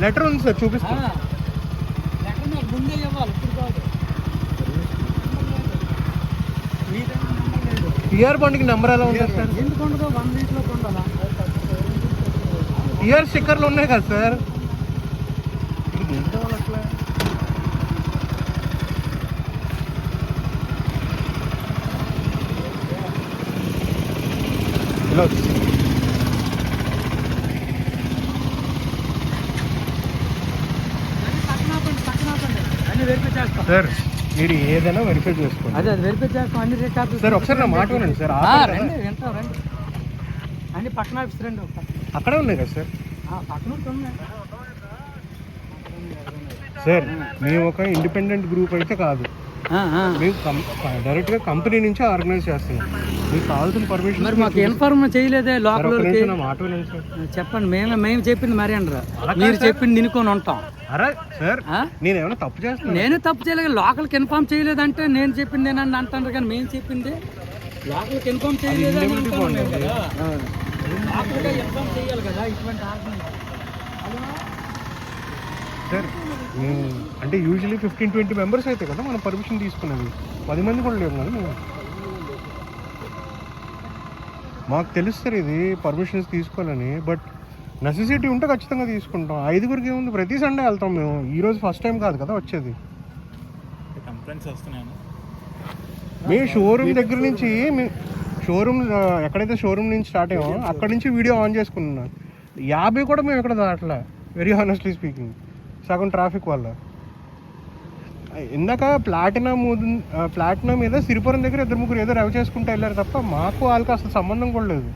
Letter ఉంది sir, చూపిస్తాను. Letter నాకు ముందే ఇవ్వాలి, ఇప్పుడు కాదు. టిఆర్ బండికి నెంబర్ ఎలా ఉంటుంది సార్? ఎందుకు ఉండదు, 1 వీక్లో ఉండాలా? టిఆర్ స్టిక్కర్లు ఉన్నాయి కదా సార్. ఏం కావాలి అట్లా? సార్ మీరు ఏదైనా వెరిఫై చేసుకోండి. అదే అది వెరిఫై చేస్తాం, అన్ని రేట్ సార్ ఒకసారి నా మాట వినండి సార్. రండి, వింటాం రండి. అన్ని పక్కన ఆఫీస్ రండి. అక్కడే ఉన్నాయి కదా సార్. పక్కన ఉన్నాయి సార్. మేము ఒక ఇండిపెండెంట్ గ్రూప్ అయితే కాదు, మేము డైరెక్ట్గా కంపెనీ నుంచి ఆర్గనైజ్ చేస్తున్నాం. మీకు కావాల్సిన పర్మిషన్ మరి మాకు ఇన్ఫార్మ్ చేయలేదే లోపల. మాట వినండి సార్. చెప్పండి. మేము చెప్పింది మరి అంటారా? మీరు చెప్పింది నినుకొని ఉంటాం. అరే సార్, నేను ఏమైనా తప్పు చేస్తాను? నేనే తప్పు చేయలేదు. లోకల్కి ఇన్ఫార్మ్ చేయలేదంటే నేను చెప్పింది ఏనండి అంటారు, కానీ మేము చెప్పింది లోకల్కి ఇన్ఫార్మ్ చేయలేదు. ఇన్ఫార్మ్ చేయాలి కదా ఇటువంటి సార్. అంటే యూజువల్లీ 15-20 మెంబర్స్ అయితే కదా మనం పర్మిషన్ తీసుకునేది. 10 మంది కూడా లేవు కదా మేము. మాకు తెలుసు సార్ ఇది పర్మిషన్స్ తీసుకోవాలని, బట్ నెసెసిటీ ఉంటే ఖచ్చితంగా తీసుకుంటాం. 5గురికి ఏముంది, ప్రతి సండే వెళ్తాం మేము. ఈరోజు ఫస్ట్ టైం కాదు కదా వచ్చేది. కంప్లైంట్స్ వస్తున్నాను. మీ షోరూమ్ దగ్గర నుంచి, షోరూమ్ ఎక్కడైతే షోరూమ్ నుంచి స్టార్ట్ అయ్యామో అక్కడి నుంచి వీడియో ఆన్ చేసుకున్నాం. 50 కూడా మేము ఎక్కడ దాటలే, వెరీ హానెస్ట్లీ స్పీకింగ్. సగం ట్రాఫిక్ వల్ల. ఇందాక ప్లాటినా మీద సిరిపురం దగ్గర 2-3 ఏదో రవి చేసుకుంటూ వెళ్ళారు తప్ప మాకు వాళ్ళకి అసలు సంబంధం కూడా లేదు.